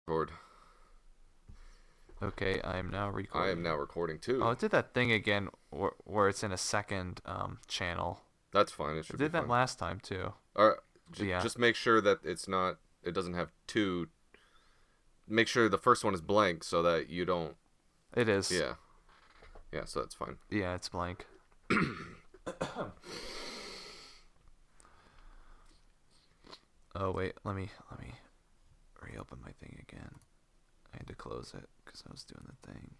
Record. Okay, I am now recording. I am now recording too. Oh, it did that thing again where it's in a second channel. That's fine. It should It be did that fine. last time too. All right. Yeah. Just make sure that it's not. It doesn't have two. Make sure the first one is blank so that you don't. It is. Yeah. Yeah. So that's fine. Yeah, it's blank. Oh wait, let me reopen my thing again. I had to close it because I was doing the thing.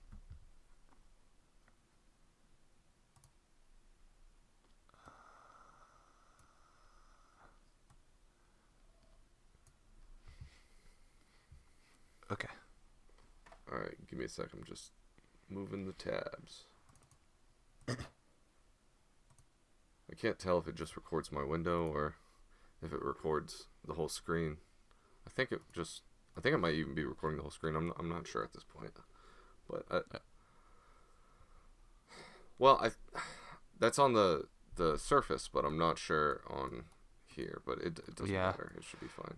Okay. All right. Give me a second. I'm just moving the tabs. I can't tell if it just records my window or if it records the whole screen. I think it might even be recording the whole screen. I'm not sure at this point. But that's on the surface, but I'm not sure on here. But it doesn't matter. It should be fine.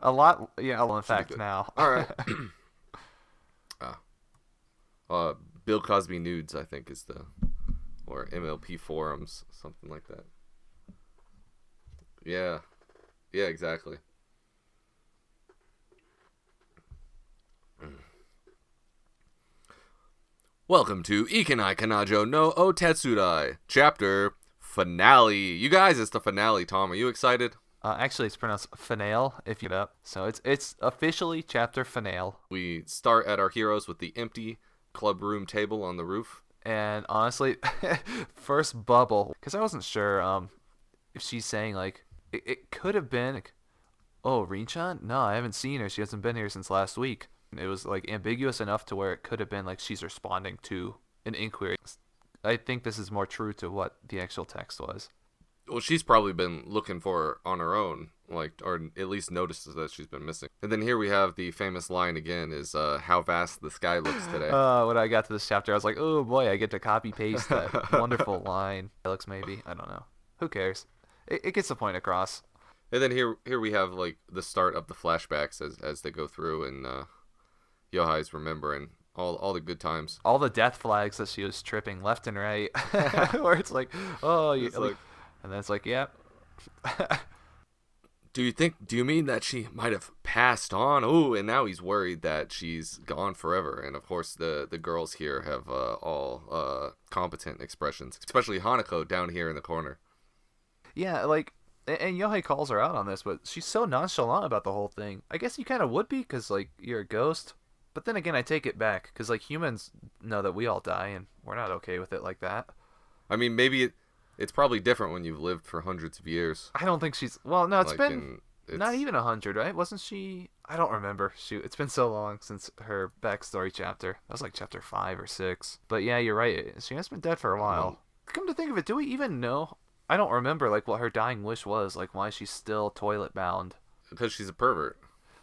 In fact, now. All right. Bill Cosby nudes, I think, is or MLP forums, something like that. Yeah, exactly. Welcome to Ikenai Kanajo no Otetsudai, chapter finale. You guys, it's the finale. Tom, are you excited? Actually, it's pronounced finale if you get up. So it's officially chapter finale. We start at our heroes with the empty club room table on the roof. And honestly, first bubble, because I wasn't sure if she's saying, like, it could have been, like, oh, Rinchan? No, I haven't seen her. She hasn't been here since last week. It was, like, ambiguous enough to where it could have been, like, she's responding to an inquiry. I think this is more true to what the actual text was. Well, she's probably been looking for her on her own, like, or at least notices that she's been missing. And then here we have the famous line again, is how vast the sky looks today. When I got to this chapter, I was like, oh boy, I get to copy paste that wonderful line. It looks maybe, I don't know. Who cares? It gets the point across. And then here we have, like, the start of the flashbacks as they go through, and Yohai's remembering all the good times. All the death flags that she was tripping left and right. Where it's like, oh, you like, and then it's like, yeah. Do you mean that she might have passed on? Oh, and now he's worried that she's gone forever. And of course the girls here have all competent expressions, especially Hanako down here in the corner. Yeah, like, and Yohei calls her out on this, but she's so nonchalant about the whole thing. I guess you kind of would be, because, like, you're a ghost. But then again, I take it back, because, like, humans know that we all die, and we're not okay with it like that. I mean, maybe it's probably different when you've lived for hundreds of years. I don't think she's... Well, no, it's been not even 100, right? Wasn't she... I don't remember. Shoot, it's been so long since her backstory chapter. That was like chapter 5 or 6. But yeah, you're right. She has been dead for a while. Come to think of it, do we even know... I don't remember, like, what her dying wish was. Like, why she's still toilet-bound. Because she's a pervert.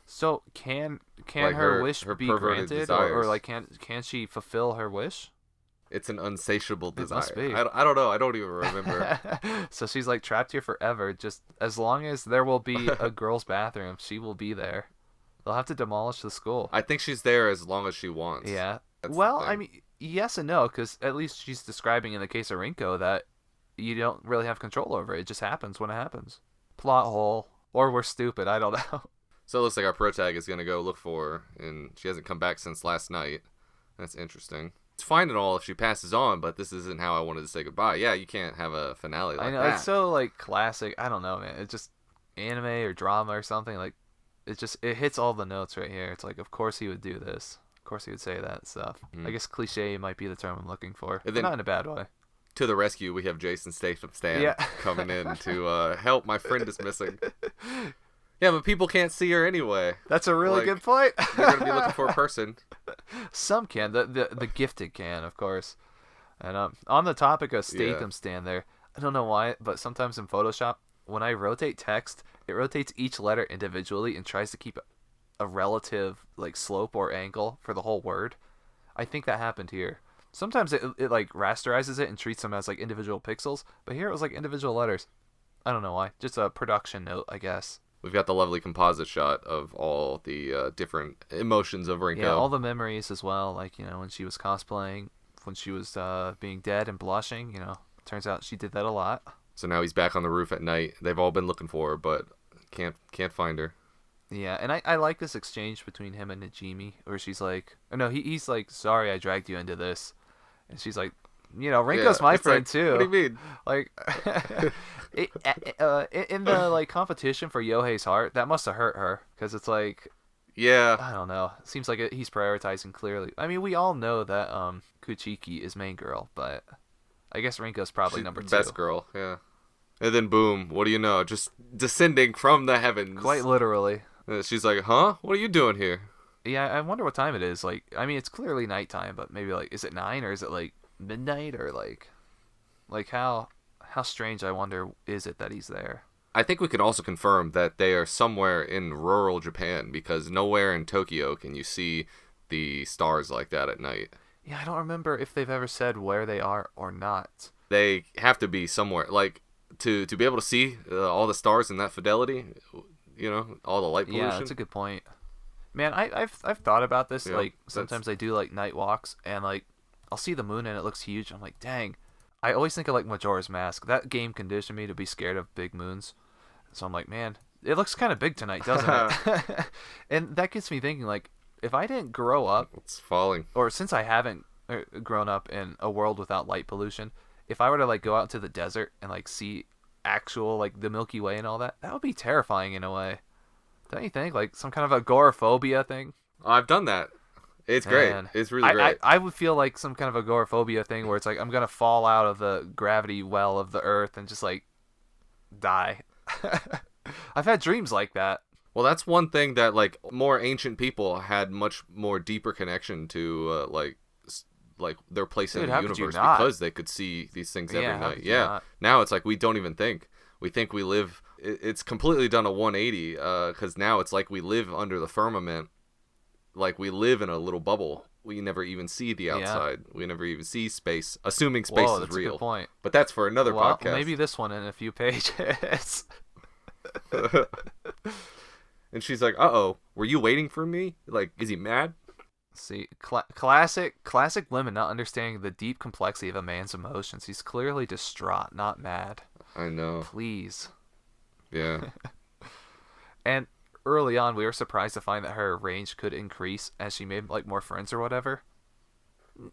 So, can like her wish be granted? Or, like, can she fulfill her wish? It's an insatiable desire. It must be. I don't know. I don't even remember. So she's, like, trapped here forever. Just as long as there will be a girl's bathroom, she will be there. They'll have to demolish the school. I think she's there as long as she wants. Yeah. Well, I mean, yes and no, because at least she's describing in the case of Rinko that you don't really have control over it. It just happens when it happens. Plot hole. Or we're stupid. I don't know. So it looks like our protag is going to go look for her, and she hasn't come back since last night. That's interesting. It's fine and all if she passes on, but this isn't how I wanted to say goodbye. Yeah, you can't have a finale like that. I know, it's so, like, classic. I don't know, man. It's just anime or drama or something. Like, it hits all the notes right here. It's like, of course he would do this. Of course he would say that stuff. I guess cliche might be the term I'm looking for, but not in a bad way. To the rescue, we have Jason Statham Stan coming in to help. My friend is missing. Yeah, but people can't see her anyway. That's a really good point. They're going to be looking for a person. Some can. The gifted can, of course. And on the topic of Statham Stan there, I don't know why, but sometimes in Photoshop, when I rotate text, it rotates each letter individually and tries to keep a relative, like, slope or angle for the whole word. I think that happened here. Sometimes it like rasterizes it and treats them as, like, individual pixels, but here it was like individual letters. I don't know why. Just a production note, I guess. we've got the lovely composite shot of all the different emotions of Rinko. Yeah, all the memories as well. Like, when she was cosplaying, when she was being dead and blushing. Turns out she did that a lot. So now he's back on the roof at night. They've all been looking for her, but can't find her. Yeah, and I like this exchange between him and Najimi, where she's like, oh no, he's like, sorry I dragged you into this, and she's like, Rinko's my friend too. What do you mean? Like, in the like competition for Yohei's heart, that must have hurt her, because it's like, yeah, I don't know. It seems like he's prioritizing clearly. I mean, we all know that Kuchiki is main girl, but I guess Rinko's probably number 2. Best girl, yeah. And then boom, what do you know? Just descending from the heavens. Quite literally. She's like, huh? What are you doing here? Yeah, I wonder what time it is. Like, I mean, it's clearly nighttime, but maybe like, is it 9 or is it like midnight or like how strange, I wonder, is it that he's there? I think we can also confirm that they are somewhere in rural Japan, because nowhere in Tokyo can you see the stars like that at night. Yeah, I don't remember if they've ever said where they are or not. They have to be somewhere, like, to be able to see all the stars in that fidelity, all the light pollution. Yeah, that's a good point. Man, I've thought about this. Yeah, like, sometimes I do like night walks, and like I'll see the moon and it looks huge. I'm like, dang. I always think of like Majora's Mask. That game conditioned me to be scared of big moons. So I'm like, man, it looks kind of big tonight, doesn't it? And that gets me thinking, like, if I didn't grow up, it's falling, or since I haven't grown up in a world without light pollution, if I were to like go out into the desert and like see actual like the Milky Way and all that, that would be terrifying in a way. Don't you think? Like some kind of agoraphobia thing. I've done that. It's great. Man. It's really great. I would feel like some kind of agoraphobia thing where it's like I'm gonna fall out of the gravity well of the earth and just like die. I've had dreams like that. Well, that's one thing that like more ancient people had much more deeper connection to like their place in the universe, because they could see these things every night. Yeah. Now it's like we don't even think. We think we live. It's completely done a 180 because now it's like we live under the firmament. Like we live in a little bubble. We never even see the outside. Yeah. We never even see space, assuming space is real. A good point. But that's for another podcast. Maybe this one in a few pages. And she's like, "Uh-oh, were you waiting for me? Like, is he mad?" See, classic women not understanding the deep complexity of a man's emotions. He's clearly distraught, not mad. I know. Please. Yeah. And early on, we were surprised to find that her range could increase as she made like more friends or whatever.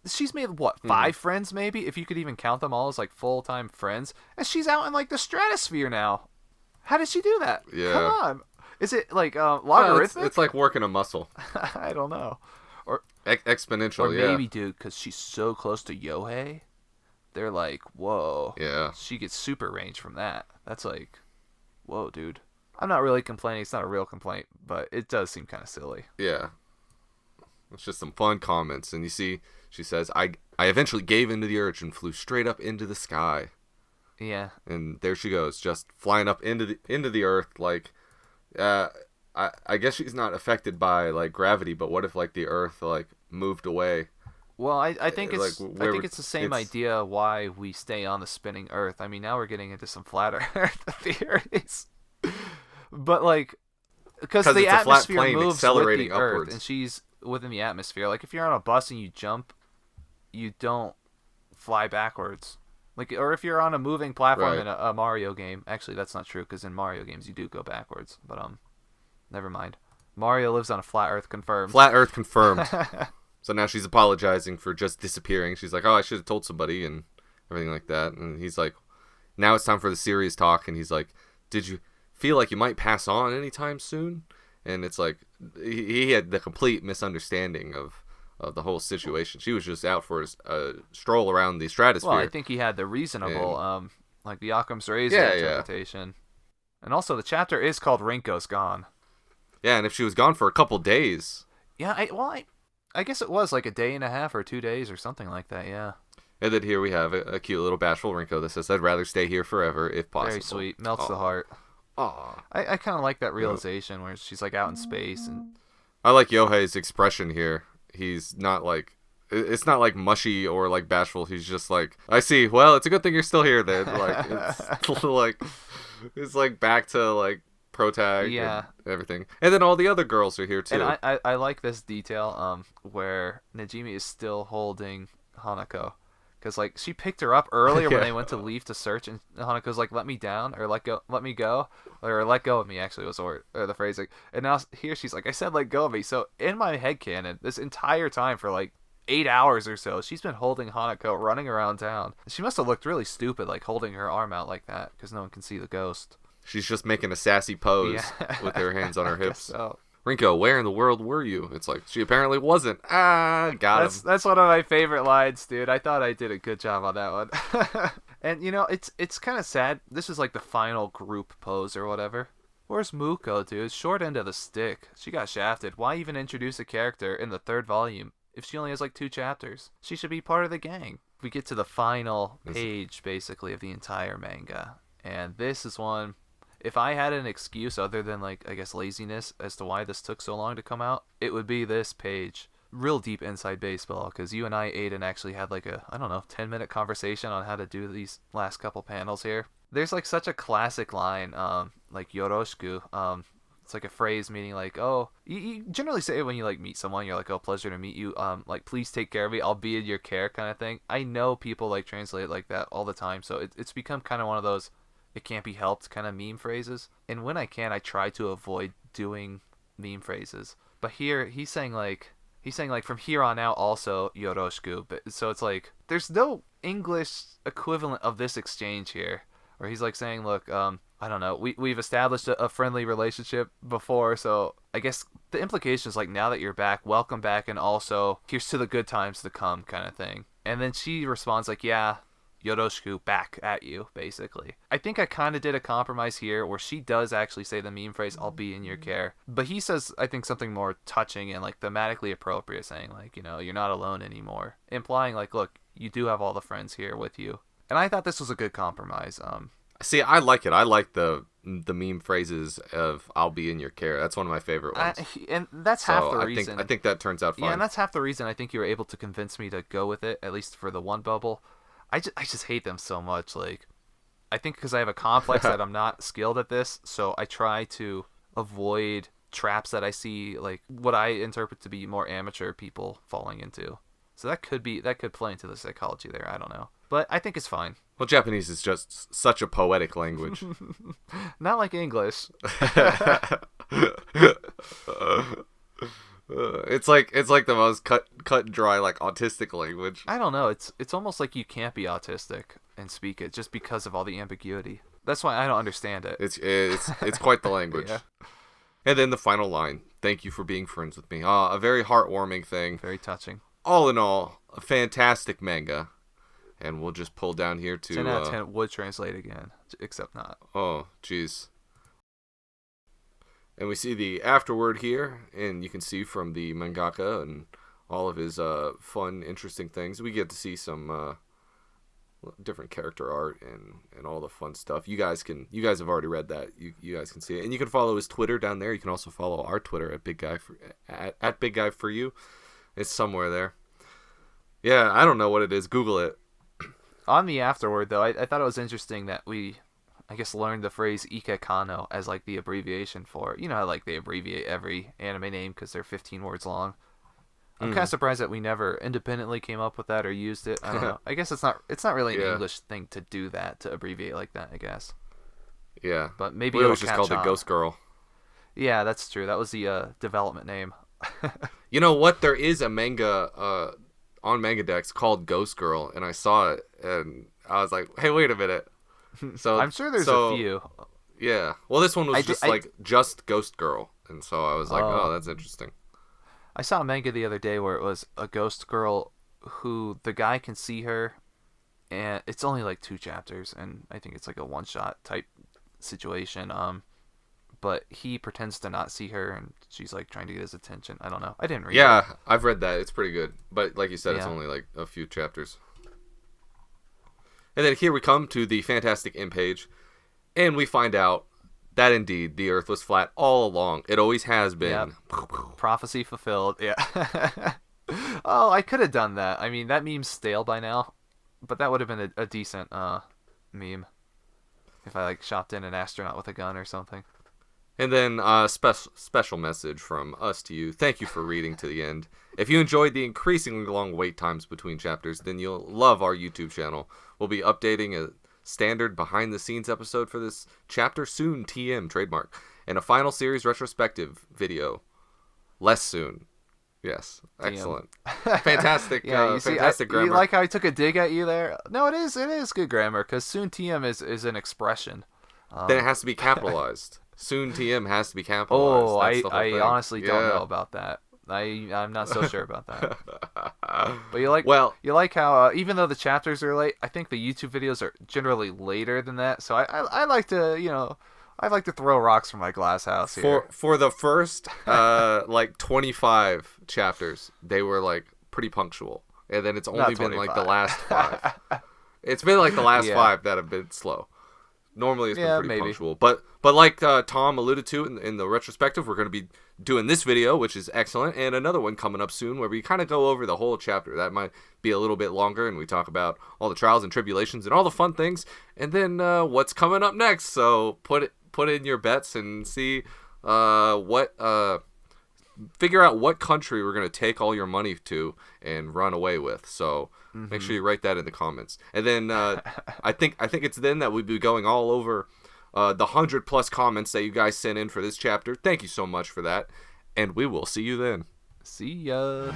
She's made what, 5 friends maybe, if you could even count them all as like full-time friends, and she's out in like the stratosphere now. How did she do that? Yeah. Come on. Is it like logarithmic? No, it's like working a muscle. I don't know. Or exponential, or yeah. Maybe, dude, because she's so close to Yohei, they're like, whoa. Yeah. She gets super range from that. That's like, whoa, dude. I'm not really complaining. It's not a real complaint, but it does seem kind of silly. Yeah. It's just some fun comments. And you see, she says, I eventually gave into the urge and flew straight up into the sky. Yeah. And there she goes, just flying up into the earth, like, I guess she's not affected by like gravity, but what if like the earth like moved away? Well, I think it's like, I think it's the same idea why we stay on the spinning earth. I mean, now we're getting into some flat earth theories. But like, because the atmosphere moves with the earth, and she's within the atmosphere. Like if you're on a bus and you jump, you don't fly backwards. Like, or if you're on a moving platform in a Mario game. Actually, that's not true, because in Mario games you do go backwards. But never mind. Mario lives on a flat earth, confirmed. Flat earth confirmed. So now she's apologizing for just disappearing. She's like, oh, I should have told somebody and everything like that. And he's like, now it's time for the serious talk. And he's like, did you feel like you might pass on anytime soon? And it's like, he had the complete misunderstanding of the whole situation. She was just out for a stroll around the stratosphere. Well, I think he had the reasonable, like the Occam's razor interpretation. Yeah. And also, the chapter is called Rinko's Gone. Yeah, and if she was gone for a couple days. Yeah, I guess it was like a day and a half or 2 days or something like that, yeah. And then here we have a cute little bashful Rinko that says, I'd rather stay here forever if possible. Very sweet. Melts the heart. Aww. I kind of like that realization where she's like out in space. And I like Yohei's expression here. He's not like, it's not like mushy or like bashful. He's just like, I see. Well, it's a good thing you're still here then. Like, it's like back to like protag Yeah. and everything. And then all the other girls are here too. And I like this detail where Najimi is still holding Hanako. Because, like, she picked her up earlier when they went to leave to search, and Hanako's like, let me down, or let me go, or let go of me, actually, was the phrasing. And now here she's like, I said let go of me. So, in my headcanon, this entire time for, like, 8 hours or so, she's been holding Hanako, running around town. She must have looked really stupid, like, holding her arm out like that, because no one can see the ghost. She's just making a sassy pose with her hands on her hips. So. Rinko, where in the world were you? It's like, she apparently wasn't. Got him. That's one of my favorite lines, dude. I thought I did a good job on that one. And, it's kind of sad. This is like the final group pose or whatever. Where's Muko, dude? Short end of the stick. She got shafted. Why even introduce a character in the 3rd volume if she only has like 2 chapters? She should be part of the gang. We get to the final page, basically, of the entire manga. And this is one... If I had an excuse other than, like, I guess laziness as to why this took so long to come out, it would be this page. Real deep inside baseball, because you and I, Aiden, actually had, like, 10-minute conversation on how to do these last couple panels here. There's, like, such a classic line, like, yoroshiku. It's, like, a phrase meaning, like, oh, you generally say it when you, like, meet someone. You're like, oh, pleasure to meet you. Like, please take care of me. I'll be in your care kind of thing. I know people, like, translate it like that all the time, so it's become kind of one of those... it can't be helped kind of meme phrases. And when I can, I try to avoid doing meme phrases. But here, he's saying like from here on out also yoroshiku. But so it's like there's no English equivalent of this exchange here. Or he's like saying, look, I don't know, we've established a friendly relationship before, so I guess the implication is like, now that you're back, welcome back, and also here's to the good times to come kind of thing. And then she responds like, yeah, yoroshiku, back at you, basically. I think I kind of did a compromise here where she does actually say the meme phrase, I'll be in your care. But he says, I think, something more touching and, like, thematically appropriate, saying, like, you're not alone anymore. Implying, like, look, you do have all the friends here with you. And I thought this was a good compromise. See, I like it. I like the meme phrases of "I'll be in your care." That's one of my favorite ones. And that's half the reason. I think that turns out fine. Yeah, and that's half the reason I think you were able to convince me to go with it, at least for the one bubble. I just hate them so much. Like, I think because I have a complex that I'm not skilled at this, so I try to avoid traps that I see, like what I interpret to be more amateur people falling into. So that could play into the psychology there. I don't know, but I think it's fine. Well, Japanese is just such a poetic language. Not like English. It's like the most cut and dry, like, autistic language. I don't know. It's almost like you can't be autistic and speak it just because of all the ambiguity. That's why I don't understand it. It's quite the language. Yeah. And then the final line: "Thank you for being friends with me." A very heartwarming thing. Very touching. All in all, a fantastic manga. And we'll just pull down here to 10 out of 10 would translate again, except not. Oh, jeez. And we see the afterword here, and you can see from the mangaka and all of his fun, interesting things, we get to see some different character art and all the fun stuff. You guys have already read that. You guys can see it, and you can follow his Twitter down there. You can also follow our Twitter at Big Guy for You. It's somewhere there. Yeah, I don't know what it is. Google it. On the afterword, though, I thought it was interesting that we, I guess, learned the phrase Ikenai as, like, the abbreviation for, how, like, they abbreviate every anime name because they're 15 words long. I'm kind of surprised that we never independently came up with that or used it. I don't know. I guess it's not really an English thing to do that, to abbreviate like that, I guess. Yeah. But maybe we it'll always just called it Ghost Girl. Yeah, that's true. That was the development name. You know what? There is a manga on Manga Dex called Ghost Girl, and I saw it, and I was like, hey, wait a minute. So I'm sure there's a few. Yeah. Well, this one was just Ghost Girl, and so I was like, oh, that's interesting. I saw a manga the other day where it was a ghost girl who the guy can see her, and it's only like 2 chapters, and I think it's like a one-shot type situation. But he pretends to not see her, and she's like trying to get his attention. I don't know. I didn't read it. Yeah, I've read that. It's pretty good. But like you said, It's only like a few chapters. And then here we come to the Fantastic Imp page, and we find out that indeed the Earth was flat all along. It always has been. Yep. Prophecy fulfilled. Yeah. Oh, I could have done that. I mean, that meme's stale by now, but that would have been a decent meme if I like shopped in an astronaut with a gun or something. And then special message from us to you. Thank you for reading to the end. If you enjoyed the increasingly long wait times between chapters, then you'll love our YouTube channel. We'll be updating a standard behind-the-scenes episode for this chapter soon, TM, trademark, and a final series retrospective video less soon. Yes, excellent. Fantastic, yeah, fantastic grammar. You like how I took a dig at you there? No, it is good grammar, because soon TM is an expression. Then it has to be capitalized. Soon TM has to be capitalized. Oh, I honestly don't know Yeah. about that. I'm not so sure about that. But you like how even though the chapters are late, I think the YouTube videos are generally later than that. So I like to I like to throw rocks from my glass house here. For the first like 25 chapters, they were like pretty punctual, and then it's only been like the last 5. It's been like the last 5 that have been slow. Normally it's been pretty punctual, but like Tom alluded to in the retrospective, we're going to be doing this video, which is excellent, and another one coming up soon where we kind of go over the whole chapter. That might be a little bit longer, and we talk about all the trials and tribulations and all the fun things, and then what's coming up next. So put in your bets and see figure out what country we're going to take all your money to and run away with. So make sure you write that in the comments. And then I think it's then that we'll be going all over the 100+ comments that you guys sent in for this chapter. Thank you so much for that. And we will see you then. See ya.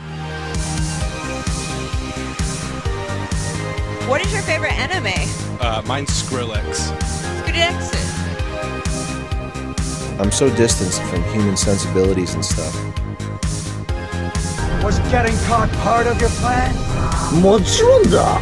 What is your favorite anime? Mine's Skrillex. Skrillex. I'm so distanced from human sensibilities and stuff. Was getting caught part of your plan? もちろんだ。